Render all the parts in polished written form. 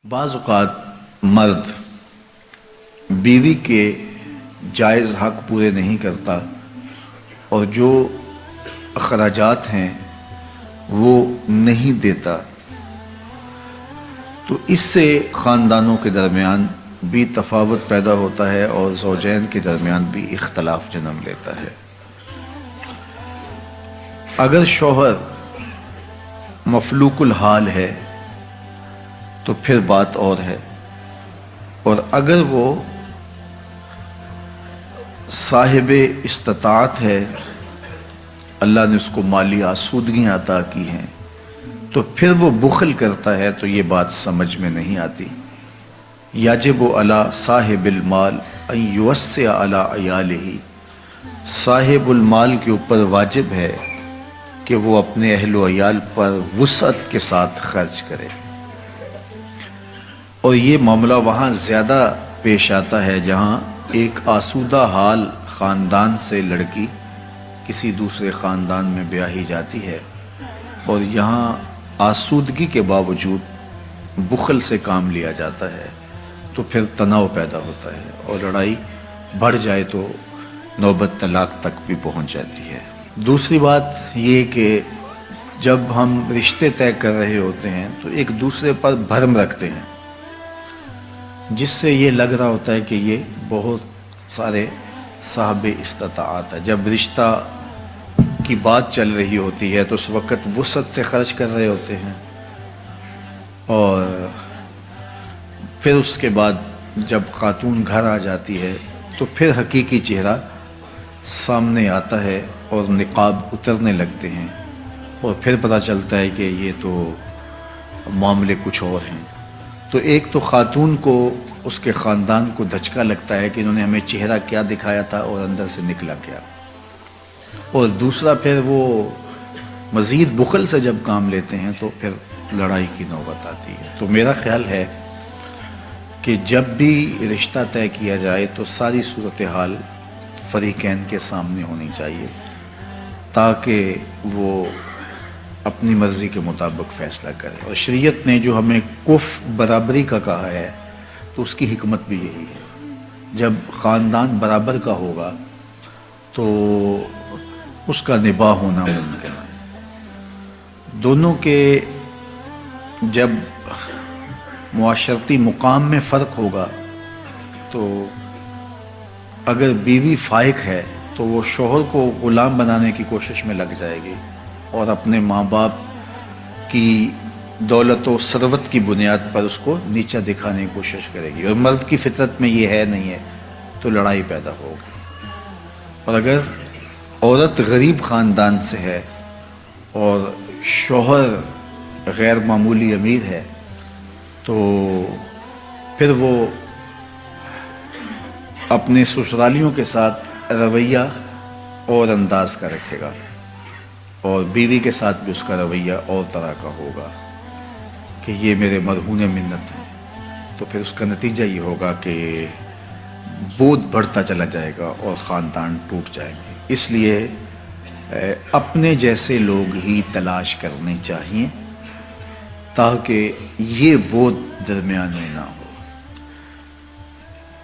बाज़ औक़ात मर्द बीवी के जायज़ हक़ पूरे नहीं करता और जो अखराजात हैं वो नहीं देता, तो इससे ख़ानदानों के दरमियान भी तफावत पैदा होता है और ज़ौजैन के दरमियान भी इख्तलाफ जन्म लेता है। अगर शौहर मफलूकुल हाल है तो फिर बात और है, और अगर वो साहिबे इस्तिताअत है, अल्लाह ने उसको माली आसूदगियाँ अता की हैं, तो फिर वो बुखल करता है, तो ये बात समझ में नहीं आती। याजिबु अला साहिबिल माल अन युवस्सिअ अला अयालिही, साहिबुल माल के ऊपर वाजिब है कि वो अपने अहलो अयाल पर वुसअत के साथ खर्च करे। और ये मामला वहाँ ज़्यादा पेश आता है जहाँ एक आसूदा हाल ख़ानदान से लड़की किसी दूसरे ख़ानदान में ब्याही जाती है और यहाँ आसूदगी के बावजूद बुखल से काम लिया जाता है, तो फिर तनाव पैदा होता है और लड़ाई बढ़ जाए तो नौबत तलाक तक भी पहुँच जाती है। दूसरी बात ये कि जब हम रिश्ते तय कर रहे होते हैं तो एक दूसरे पर भरम रखते हैं, जिससे ये लग रहा होता है कि ये बहुत सारे साहब इस्तिताअत है। जब रिश्ता की बात चल रही होती है तो उस वक़्त वुसअत से खर्च कर रहे होते हैं, और फिर उसके बाद जब खातून घर आ जाती है तो फिर हकीकी चेहरा सामने आता है और निकाब उतरने लगते हैं और फिर पता चलता है कि ये तो मामले कुछ और हैं। तो एक तो खातून को उसके ख़ानदान को धचका लगता है कि इन्होंने हमें चेहरा क्या दिखाया था और अंदर से निकला क्या, और दूसरा फिर वो मज़ीद बुखल से जब काम लेते हैं तो फिर लड़ाई की नौबत आती है। तो मेरा ख्याल है कि जब भी रिश्ता तय किया जाए तो सारी सूरत हाल फ़रीक़ैन के सामने होनी चाहिए ताकि वो अपनी मर्ज़ी के मुताबिक फ़ैसला करे। और शरीयत ने जो हमें कुफ़ बराबरी का कहा है तो उसकी हिकमत भी यही है। जब ख़ानदान बराबर का होगा तो उसका निबाह होना मुमकिन है। दोनों के जब मुआशरती मुकाम में फ़र्क होगा तो अगर बीवी फ़ाइक है तो वो शौहर को ग़ुलाम बनाने की कोशिश में लग जाएगी और अपने माँ बाप की दौलत व सरवत की बुनियाद पर उसको नीचा दिखाने की कोशिश करेगी, और मर्द की फितरत में ये है नहीं है तो लड़ाई पैदा होगी। और अगर औरत गरीब ख़ानदान से है और शौहर गैर मामूली अमीर है तो फिर वो अपने ससुरालियों के साथ रवैया और अंदाज का रखेगा और बीवी के साथ भी उसका रवैया और तरह का होगा कि ये मेरे मरहून मिन्नत हैं। तो फिर उसका नतीजा ये होगा कि बोझ बढ़ता चला जाएगा और ख़ानदान टूट जाएंगे। इसलिए अपने जैसे लोग ही तलाश करने चाहिए ताकि ये बोझ दरमियान में ना हो।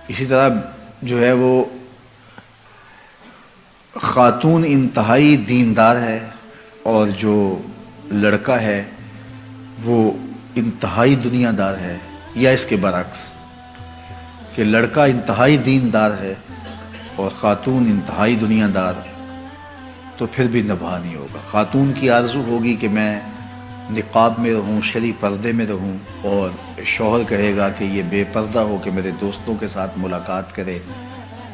इसी तरह जो है वो ख़ातून इंतहाई दीनदार है और जो लड़का है वो इंतहाई दुनियादार है, या इसके बरक्स कि लड़का इंतहाई दीनदार है और ख़ातून इंतहाई दुनियादार, तो फिर भी निभा नहीं होगा। ख़ातून की आरज़ू होगी कि मैं निकाब में रहूं, शरी पर्दे में रहूं, और शौहर कहेगा कि ये बेपर्दा हो कि मेरे दोस्तों के साथ मुलाकात करे,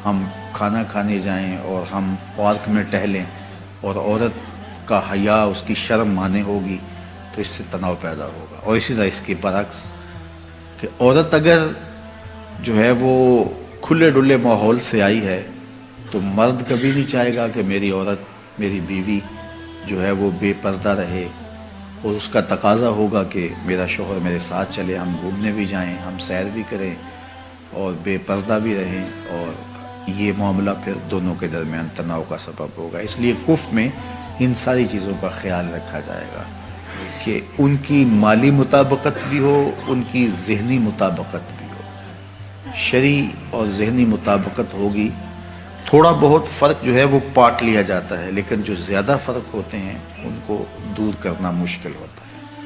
हम खाना खाने जाएं और हम पार्क में टहलें, और औरत का हया उसकी शर्म माने होगी, तो इससे तनाव पैदा होगा। और इसी तरह इसके बरक्स कि औरत अगर जो है वो खुले डुले माहौल से आई है तो मर्द कभी नहीं चाहेगा कि मेरी औरत, मेरी बीवी जो है वो बेपर्दा रहे, और उसका तकाजा होगा कि मेरा शौहर मेरे साथ चले, हम घूमने भी जाएं, हम सैर भी करें और बेपर्दा भी रहें, और ये मामला फिर दोनों के दरमियान तनाव का सबब होगा। इसलिए कुफ़ में इन सारी चीज़ों का ख्याल रखा जाएगा। کہ ان کی مالی مطابقت بھی ہو، ان کی ذہنی مطابقت بھی ہو۔ شرعی اور ذہنی مطابقت ہوگی، تھوڑا بہت فرق جو ہے وہ پاٹ لیا جاتا ہے، لیکن جو زیادہ فرق ہوتے ہیں ان کو دور کرنا مشکل ہوتا ہے،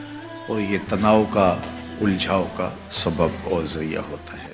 اور یہ تناؤ کا، الجھاؤ کا سبب اور ذریعہ ہوتا ہے۔